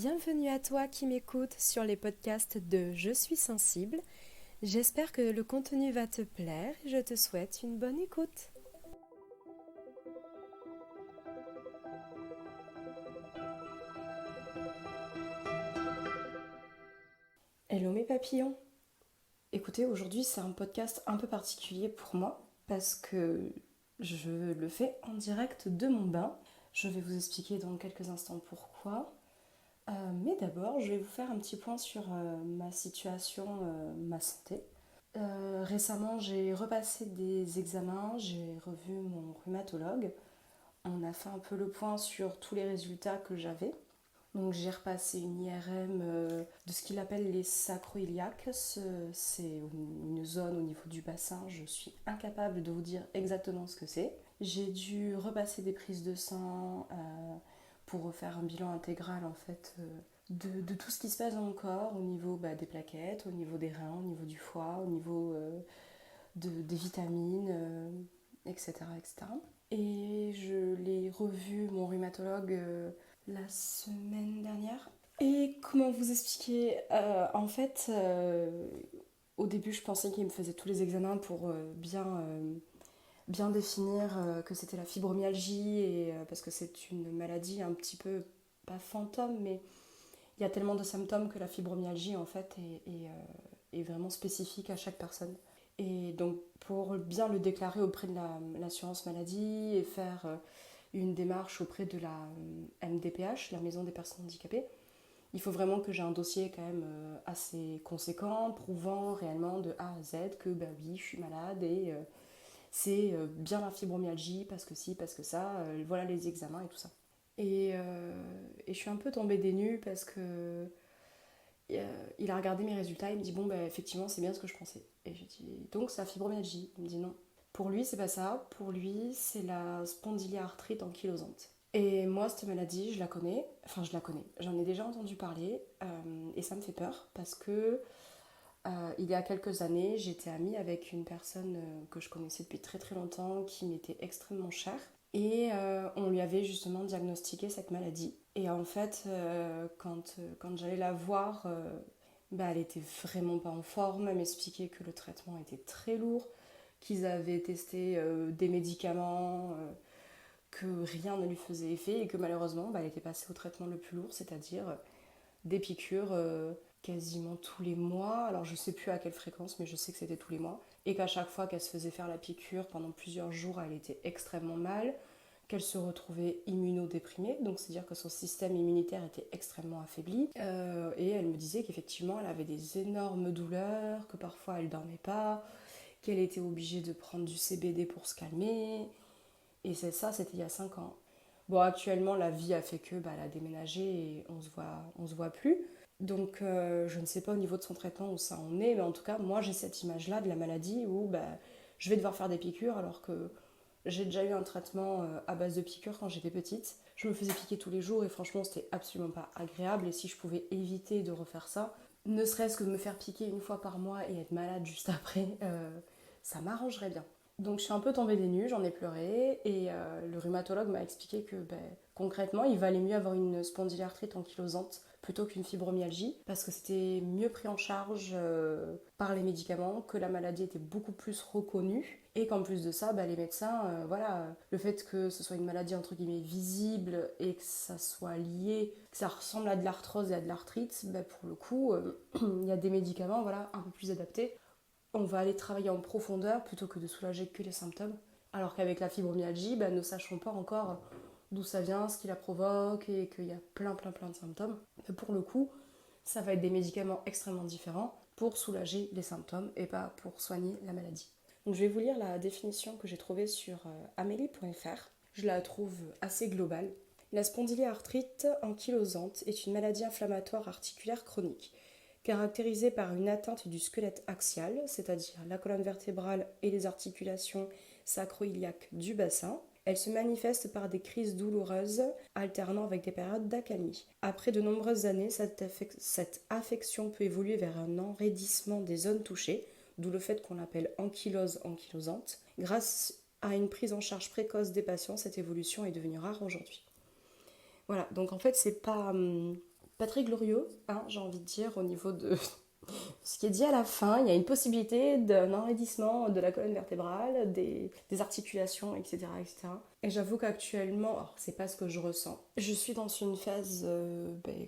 Bienvenue à toi qui m'écoutes sur les podcasts de Je suis sensible. J'espère que le contenu va te plaire et je te souhaite une bonne écoute. Hello mes papillons. Écoutez, aujourd'hui c'est un podcast un peu particulier pour moi parce que je le fais en direct de mon bain. Je vais vous expliquer dans quelques instants pourquoi. Mais d'abord, je vais vous faire un petit point sur ma situation, ma santé. Récemment, j'ai repassé des examens, j'ai revu mon rhumatologue. On a fait un peu le point sur tous les résultats que j'avais. Donc j'ai repassé une IRM de ce qu'il appelle les sacro-iliaques. C'est une zone au niveau du bassin. Je suis incapable de vous dire exactement ce que c'est. J'ai dû repasser des prises de sang pour refaire un bilan intégral en fait de tout ce qui se passe dans mon corps au niveau des plaquettes, au niveau des reins, au niveau du foie, au niveau des vitamines, etc., etc. Et je l'ai revu, mon rhumatologue, la semaine dernière. Et comment vous expliquer En fait, au début, je pensais qu'il me faisait tous les examens pour bien définir que c'était la fibromyalgie, et, parce que c'est une maladie un petit peu, pas fantôme, mais il y a tellement de symptômes que la fibromyalgie, en fait, est vraiment spécifique à chaque personne. Et donc, pour bien le déclarer auprès de l'assurance maladie et faire une démarche auprès de la MDPH, la Maison des personnes handicapées, il faut vraiment que j'ai un dossier quand même assez conséquent, prouvant réellement de A à Z que bah oui, je suis malade et c'est bien la fibromyalgie parce que si, parce que ça, voilà les examens et tout ça. Et je suis un peu tombée des nues parce que il a regardé mes résultats, il me dit bon bah effectivement c'est bien ce que je pensais. Et j'ai dit donc c'est la fibromyalgie. Il me dit non. Pour lui c'est pas ça, pour lui c'est la spondyloarthrite ankylosante. Et moi cette maladie je la connais, j'en ai déjà entendu parler et ça me fait peur parce que il y a quelques années j'étais amie avec une personne que je connaissais depuis très très longtemps qui m'était extrêmement chère. Et on lui avait justement diagnostiqué cette maladie. Et en fait, quand j'allais la voir, elle était vraiment pas en forme. Elle m'expliquait que le traitement était très lourd, qu'ils avaient testé des médicaments, que rien ne lui faisait effet et que malheureusement, elle était passée au traitement le plus lourd, c'est-à-dire des piqûres quasiment tous les mois. Alors je sais plus à quelle fréquence, mais je sais que c'était tous les mois. Et qu'à chaque fois qu'elle se faisait faire la piqûre pendant plusieurs jours, elle était extrêmement mal, qu'elle se retrouvait immunodéprimée, donc c'est-à-dire que son système immunitaire était extrêmement affaibli. Et elle me disait qu'effectivement elle avait des énormes douleurs, que parfois elle dormait pas, qu'elle était obligée de prendre du CBD pour se calmer. Et c'est ça, c'était il y a 5 ans. Bon, actuellement, la vie a fait que elle a déménagé et on se voit plus. Donc, je ne sais pas au niveau de son traitement où ça en est, mais en tout cas, moi, j'ai cette image-là de la maladie où je vais devoir faire des piqûres alors que j'ai déjà eu un traitement à base de piqûres quand j'étais petite. Je me faisais piquer tous les jours et franchement, c'était absolument pas agréable. Et si je pouvais éviter de refaire ça, ne serait-ce que de me faire piquer une fois par mois et être malade juste après, ça m'arrangerait bien. Donc je suis un peu tombée des nues, j'en ai pleuré et le rhumatologue m'a expliqué que concrètement il valait mieux avoir une spondylarthrite ankylosante plutôt qu'une fibromyalgie parce que c'était mieux pris en charge par les médicaments, que la maladie était beaucoup plus reconnue et qu'en plus de ça les médecins, le fait que ce soit une maladie entre guillemets visible et que ça soit lié, que ça ressemble à de l'arthrose et à de l'arthrite, pour le coup il y a des médicaments un peu plus adaptés. On va aller travailler en profondeur plutôt que de soulager que les symptômes. Alors qu'avec la fibromyalgie, ne sachons pas encore d'où ça vient, ce qui la provoque et qu'il y a plein de symptômes. Mais pour le coup, ça va être des médicaments extrêmement différents pour soulager les symptômes et pas pour soigner la maladie. Donc je vais vous lire la définition que j'ai trouvée sur amélie.fr. Je la trouve assez globale. La spondyloarthrite ankylosante est une maladie inflammatoire articulaire chronique caractérisée par une atteinte du squelette axial, c'est-à-dire la colonne vertébrale et les articulations sacro-iliaques du bassin. Elle se manifeste par des crises douloureuses alternant avec des périodes d'accalmie. Après de nombreuses années, cette affection peut évoluer vers un enraidissement des zones touchées, d'où le fait qu'on l'appelle ankylose ankylosante. Grâce à une prise en charge précoce des patients, cette évolution est devenue rare aujourd'hui. Voilà, donc en fait, c'est pas pas très glorieux, hein, j'ai envie de dire, au niveau de ce qui est dit à la fin. Il y a une possibilité d'un enraidissement de la colonne vertébrale, des articulations, etc., etc. Et j'avoue qu'actuellement, alors, c'est pas ce que je ressens. Je suis dans une phase,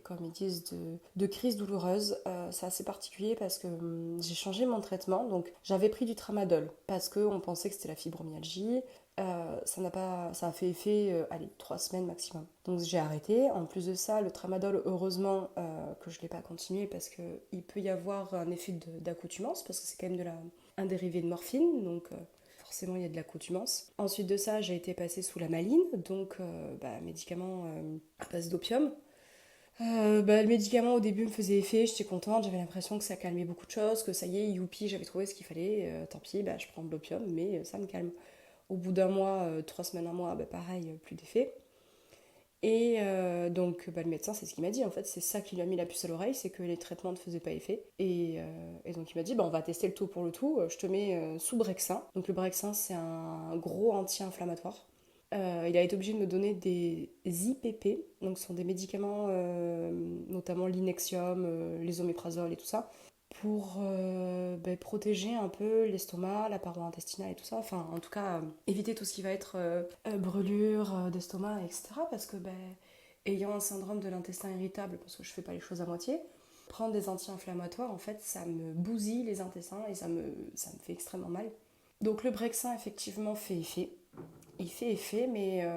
comme ils disent, de crise douloureuse. C'est assez particulier parce que j'ai changé mon traitement. Donc j'avais pris du tramadol parce qu'on pensait que c'était la fibromyalgie. Ça a fait effet, 3 semaines maximum. Donc j'ai arrêté. En plus de ça, le tramadol, heureusement que je ne l'ai pas continué parce qu'il peut y avoir un effet d'accoutumance parce que c'est quand même un dérivé de morphine. Donc forcément, il y a de l'accoutumance. Ensuite de ça, j'ai été passée sous la maline, donc médicament à base d'opium. Le médicament au début me faisait effet, j'étais contente, j'avais l'impression que ça calmait beaucoup de choses, que ça y est, youpi, j'avais trouvé ce qu'il fallait, tant pis, je prends de l'opium, mais ça me calme. Au bout d'un mois, 3 semaines, un mois, pareil, plus d'effet. Et donc le médecin, c'est ce qu'il m'a dit, en fait, c'est ça qui lui a mis la puce à l'oreille, c'est que les traitements ne faisaient pas effet. Et donc il m'a dit, on va tester le tout pour le tout, je te mets sous Brexin. Donc le Brexin, c'est un gros anti-inflammatoire. Il a été obligé de me donner des IPP, donc ce sont des médicaments, notamment l'inexium, les oméprazole et tout ça, pour protéger un peu l'estomac, la paroi intestinale et tout ça. Enfin, en tout cas, éviter tout ce qui va être brûlure d'estomac, etc. Parce que, ayant un syndrome de l'intestin irritable, parce que je fais pas les choses à moitié, prendre des anti-inflammatoires, en fait, ça me bousille les intestins et ça me fait extrêmement mal. Donc le Brexin, effectivement, fait effet. Il fait effet, mais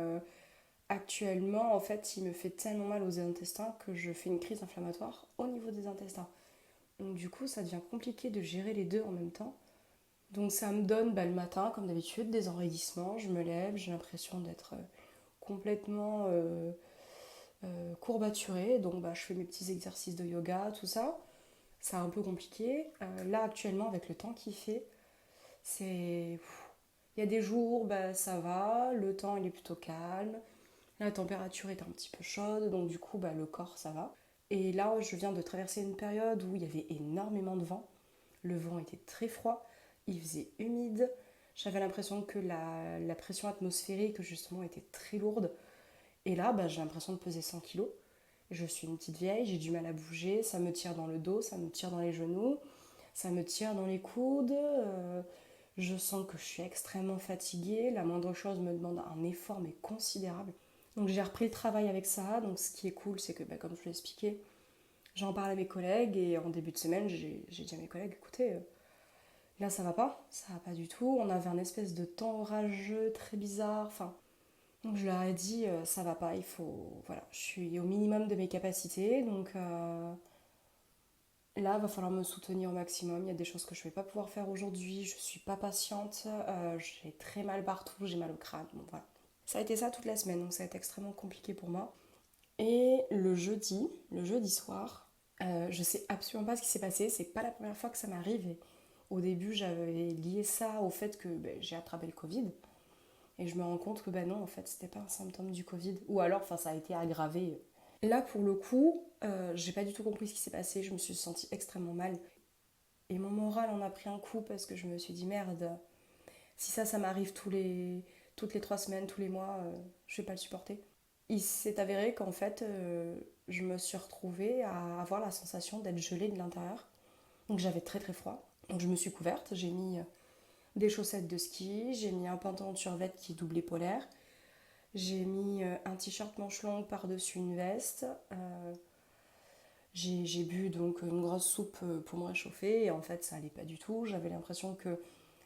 actuellement, en fait, il me fait tellement mal aux intestins que je fais une crise inflammatoire au niveau des intestins. Donc du coup, ça devient compliqué de gérer les deux en même temps. Donc ça me donne le matin, comme d'habitude, des enraidissements. Je me lève, j'ai l'impression d'être complètement courbaturée. Donc je fais mes petits exercices de yoga, tout ça. C'est un peu compliqué. Là, actuellement, avec le temps qu'il fait, c'est... Il y a des jours, ça va, le temps il est plutôt calme, la température est un petit peu chaude, donc du coup, le corps ça va. Et là, je viens de traverser une période où il y avait énormément de vent. Le vent était très froid, il faisait humide. J'avais l'impression que la pression atmosphérique, justement, était très lourde. Et là, j'ai l'impression de peser 100 kilos. Je suis une petite vieille, j'ai du mal à bouger, ça me tire dans le dos, ça me tire dans les genoux, ça me tire dans les coudes. Je sens que je suis extrêmement fatiguée. La moindre chose me demande un effort, mais considérable. Donc j'ai repris le travail avec ça. Donc ce qui est cool, c'est que, comme je vous l'ai expliqué, j'en parle à mes collègues et en début de semaine, j'ai dit à mes collègues, écoutez, là ça va pas du tout. On avait un espèce de temps orageux très bizarre. Enfin, donc je leur ai dit, ça va pas, il faut, voilà, je suis au minimum de mes capacités, donc là, il va falloir me soutenir au maximum. Il y a des choses que je ne vais pas pouvoir faire aujourd'hui. Je ne suis pas patiente. J'ai très mal partout. J'ai mal au crâne. Bon, voilà. Ça a été ça toute la semaine. Donc ça a été extrêmement compliqué pour moi. Et le jeudi soir, je sais absolument pas ce qui s'est passé. C'est pas la première fois que ça m'arrive. Et au début, j'avais lié ça au fait que j'ai attrapé le Covid. Et je me rends compte que non, en fait, c'était pas un symptôme du Covid. Ou alors, ça a été aggravé. Là, pour le coup, j'ai pas du tout compris ce qui s'est passé. Je me suis sentie extrêmement mal. Et mon moral en a pris un coup parce que je me suis dit merde, si ça m'arrive toutes les 3 semaines, tous les mois, je vais pas le supporter. Il s'est avéré qu'en fait, je me suis retrouvée à avoir la sensation d'être gelée de l'intérieur. Donc j'avais très très froid. Donc je me suis couverte, j'ai mis des chaussettes de ski, j'ai mis un pantalon de survêt qui est doublé polaire, j'ai mis un t-shirt manche longue par-dessus une veste. J'ai bu donc une grosse soupe pour me réchauffer et en fait ça allait pas du tout. J'avais l'impression que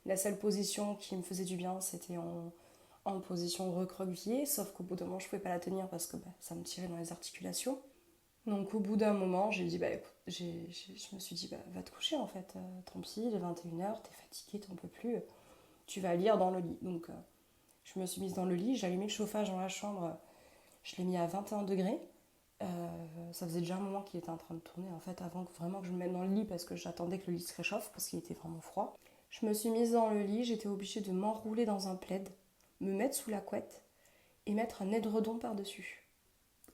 la seule position qui me faisait du bien c'était en position recroquevillée, sauf qu'au bout d'un moment je pouvais pas la tenir parce que ça me tirait dans les articulations. Donc au bout d'un moment j'ai dit écoute, je me suis dit va te coucher en fait, tant pis, il est 21h, t'es fatiguée, t'en peux plus, tu vas lire dans le lit. Donc je me suis mise dans le lit, j'ai allumé le chauffage dans la chambre, je l'ai mis à 21 degrés. Ça faisait déjà un moment qu'il était en train de tourner en fait avant que vraiment que je me mette dans le lit parce que j'attendais que le lit se réchauffe parce qu'il était vraiment froid. Je me suis mise dans le lit, j'étais obligée de m'enrouler dans un plaid, me mettre sous la couette et mettre un édredon par-dessus,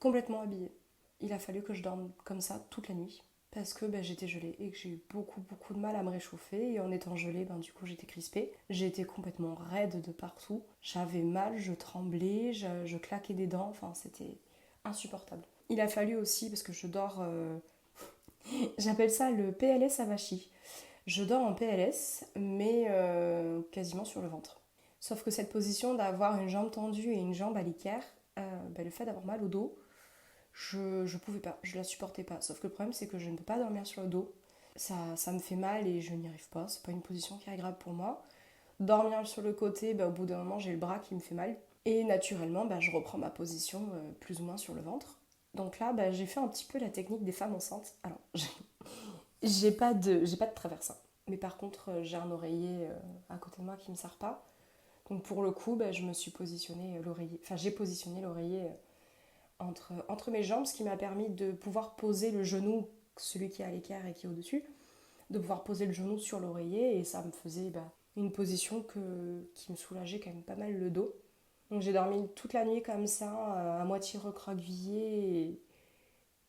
complètement habillée. Il a fallu que je dorme comme ça toute la nuit parce que j'étais gelée et que j'ai eu beaucoup de mal à me réchauffer et en étant gelée, du coup j'étais crispée. J'étais complètement raide de partout, j'avais mal, je tremblais, je claquais des dents, enfin c'était insupportable. Il a fallu aussi, parce que je dors... j'appelle ça le PLS avachi. Je dors en PLS, mais quasiment sur le ventre. Sauf que cette position d'avoir une jambe tendue et une jambe à l'équerre, le fait d'avoir mal au dos, je pouvais pas, je la supportais pas. Sauf que le problème, c'est que je ne peux pas dormir sur le dos. Ça me fait mal et je n'y arrive pas. C'est pas une position qui est agréable pour moi. Dormir sur le côté, au bout d'un moment, j'ai le bras qui me fait mal. Et naturellement, je reprends ma position plus ou moins sur le ventre. Donc là, j'ai fait un petit peu la technique des femmes enceintes. Alors, j'ai pas de traversin. Mais par contre, j'ai un oreiller à côté de moi qui ne me sert pas. Donc pour le coup, je me suis positionné l'oreiller, enfin j'ai positionné l'oreiller entre mes jambes, ce qui m'a permis de pouvoir poser le genou, celui qui est à l'équerre et qui est au-dessus, de pouvoir poser le genou sur l'oreiller et ça me faisait une position qui me soulageait quand même pas mal le dos. Donc j'ai dormi toute la nuit comme ça, à moitié recroquevillée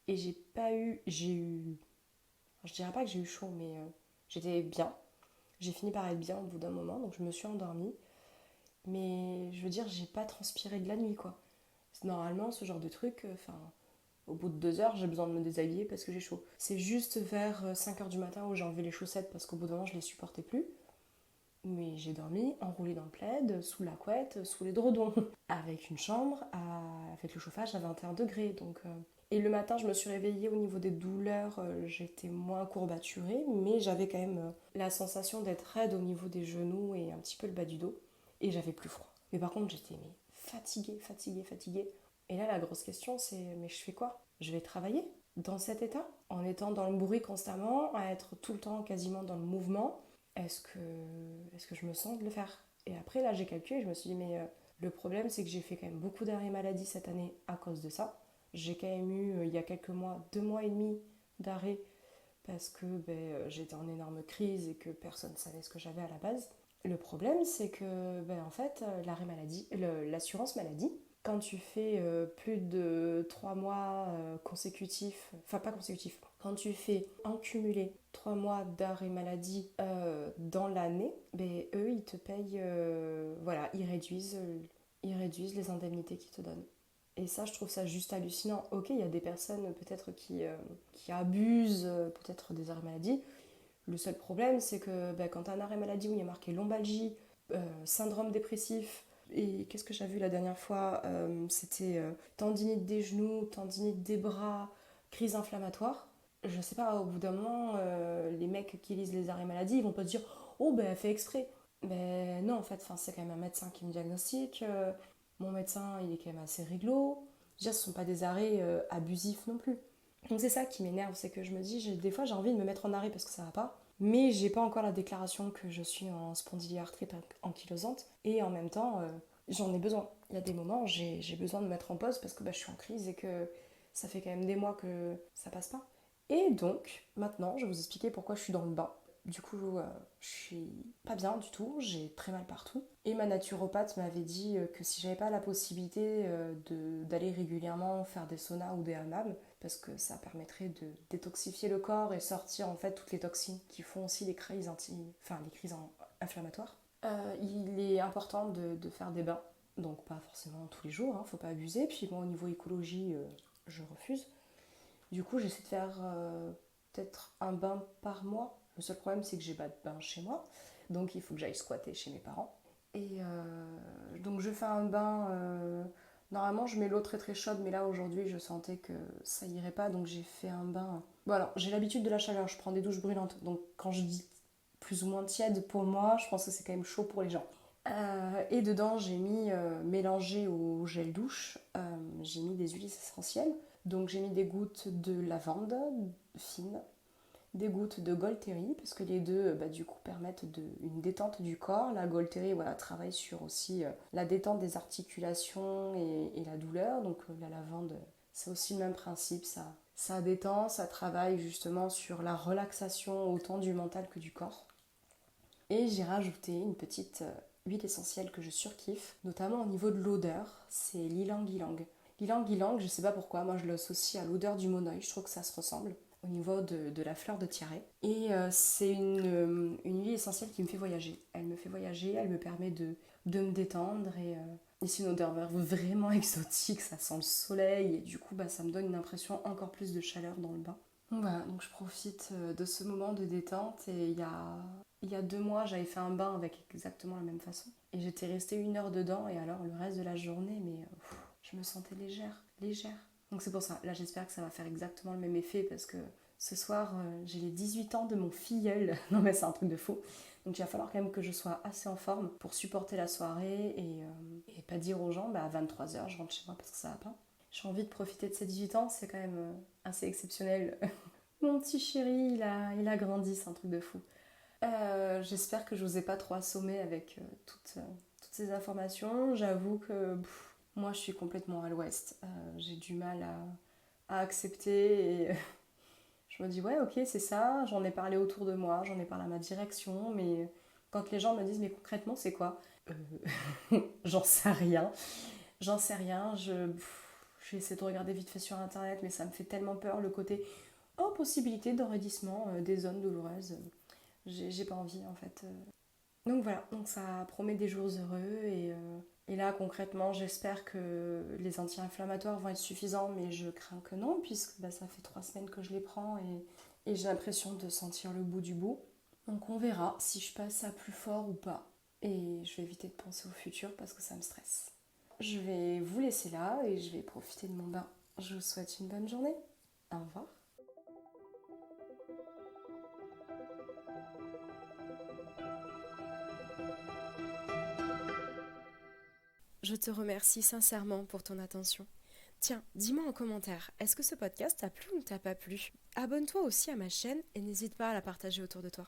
et j'ai eu, je dirais pas que j'ai eu chaud, mais j'étais bien. J'ai fini par être bien au bout d'un moment, donc je me suis endormie. Mais je veux dire, j'ai pas transpiré de la nuit, quoi. Normalement, ce genre de truc, au bout de 2 heures, j'ai besoin de me déshabiller parce que j'ai chaud. C'est juste vers 5 heures du matin où j'ai enlevé les chaussettes parce qu'au bout d'un moment, je les supportais plus. Mais j'ai dormi enroulée dans le plaid, sous la couette, sous les dredons, avec une chambre, avec le chauffage à 21 degrés. Et le matin, je me suis réveillée au niveau des douleurs, j'étais moins courbaturée, mais j'avais quand même la sensation d'être raide au niveau des genoux et un petit peu le bas du dos. Et j'avais plus froid. Mais par contre, j'étais fatiguée, fatiguée, fatiguée. Et là, la grosse question, c'est mais je fais quoi? Je vais travailler dans cet état, en étant dans le bruit constamment, à être tout le temps quasiment dans le mouvement. Est-ce que je me sens de le faire? Et après, là, j'ai calculé, je me suis dit, mais le problème, c'est que j'ai fait quand même beaucoup d'arrêts maladie cette année à cause de ça. J'ai quand même eu, il y a quelques mois, 2 mois et demi d'arrêt parce que j'étais en énorme crise et que personne ne savait ce que j'avais à la base. Le problème, c'est que, en fait, l'arrêt maladie, l'assurance maladie, quand tu fais plus de 3 mois consécutifs, enfin pas consécutifs, quand tu fais en cumulé 3 mois d'arrêt maladie dans l'année, eux, ils te payent, voilà, ils réduisent les indemnités qu'ils te donnent. Et ça, je trouve ça juste hallucinant. Ok, il y a des personnes peut-être qui abusent peut-être des arrêts maladie. Le seul problème, c'est que quand tu as un arrêt maladie où il y a marqué lombalgie, syndrome dépressif, et qu'est-ce que j'ai vu la dernière fois c'était tendinite des genoux, tendinite des bras, crise inflammatoire. Je sais pas, au bout d'un moment, les mecs qui lisent les arrêts maladie, ils vont pas te dire oh, elle fait exprès. Ben non, en fait, c'est quand même un médecin qui me diagnostique. Mon médecin, il est quand même assez réglo. Déjà, ce sont pas des arrêts abusifs non plus. Donc c'est ça qui m'énerve, c'est que je me dis, des fois j'ai envie de me mettre en arrêt parce que ça va pas, mais j'ai pas encore la déclaration que je suis en spondyloarthrite ankylosante, et en même temps, j'en ai besoin. Il y a des moments, j'ai besoin de me mettre en pause parce que je suis en crise et que ça fait quand même des mois que ça passe pas. Et donc, maintenant, je vais vous expliquer pourquoi je suis dans le bain. Du coup, je suis pas bien du tout, j'ai très mal partout. Et ma naturopathe m'avait dit que si j'avais pas la possibilité d'aller régulièrement faire des saunas ou des hammams, parce que ça permettrait de détoxifier le corps et sortir en fait toutes les toxines qui font aussi les crises, inflammatoires, il est important de faire des bains. Donc pas forcément tous les jours, hein, faut pas abuser. Puis moi, au niveau écologie, je refuse. Du coup, j'essaie de faire peut-être un bain par mois. Le seul problème, c'est que j'ai pas de bain chez moi. Donc, il faut que j'aille squatter chez mes parents. Et donc, je fais un bain. Normalement, je mets l'eau très très chaude, mais là, aujourd'hui, je sentais que ça irait pas. Donc, j'ai fait un bain. Bon, alors, j'ai l'habitude de la chaleur. Je prends des douches brûlantes. Donc, quand je dis plus ou moins tiède pour moi, je pense que c'est quand même chaud pour les gens. Et dedans, j'ai mis, mélangé au gel douche, j'ai mis des huiles essentielles. Donc j'ai mis des gouttes de lavande fine, des gouttes de Golteri, parce que les deux, du coup, permettent une détente du corps. La Golteri, voilà, travaille sur aussi la détente des articulations et la douleur. Donc la lavande, c'est aussi le même principe, ça détend, ça travaille justement sur la relaxation autant du mental que du corps. Et j'ai rajouté une petite huile essentielle que je surkiffe, notamment au niveau de l'odeur, c'est l'ylang ylang. L'ylang ylang, je sais pas pourquoi, moi je l'associe à l'odeur du monoï, je trouve que ça se ressemble au niveau de la fleur de tiare. Et c'est une huile essentielle qui me fait voyager. Elle me fait voyager, elle me permet de me détendre Et c'est une odeur vraiment exotique, ça sent le soleil et du coup ça me donne une impression encore plus de chaleur dans le bain. Donc voilà, donc je profite de ce moment de détente et il y a 2 mois j'avais fait un bain avec exactement la même façon. Et j'étais restée 1 heure dedans et alors le reste de la journée, mais je me sentais légère, légère. Donc c'est pour ça, là j'espère que ça va faire exactement le même effet parce que ce soir j'ai les 18 ans de mon filleul. Non mais c'est un truc de fou. Donc il va falloir quand même que je sois assez en forme pour supporter la soirée et pas dire aux gens à 23h je rentre chez moi parce que ça va pas. J'ai envie de profiter de ces 18 ans, c'est quand même assez exceptionnel. Mon petit chéri, il a grandi, c'est un truc de fou. J'espère que je vous ai pas trop assommé avec toutes ces informations. J'avoue que moi je suis complètement à l'ouest. J'ai du mal à accepter et je me dis ouais ok c'est ça, j'en ai parlé autour de moi, j'en ai parlé à ma direction, mais quand les gens me disent mais concrètement c'est quoi J'en sais rien. J'en sais rien, j'ai essayé de regarder vite fait sur internet mais ça me fait tellement peur le côté oh possibilité d'enraidissement des zones douloureuses. J'ai pas envie en fait. Donc voilà, donc ça promet des jours heureux et là concrètement j'espère que les anti-inflammatoires vont être suffisants mais je crains que non puisque ça fait 3 semaines que je les prends et j'ai l'impression de sentir le bout du bout. Donc on verra si je passe à plus fort ou pas et je vais éviter de penser au futur parce que ça me stresse. Je vais vous laisser là et je vais profiter de mon bain. Je vous souhaite une bonne journée. Au revoir. Je te remercie sincèrement pour ton attention. Tiens, dis-moi en commentaire, est-ce que ce podcast t'a plu ou ne t'a pas plu? Abonne-toi aussi à ma chaîne et n'hésite pas à la partager autour de toi.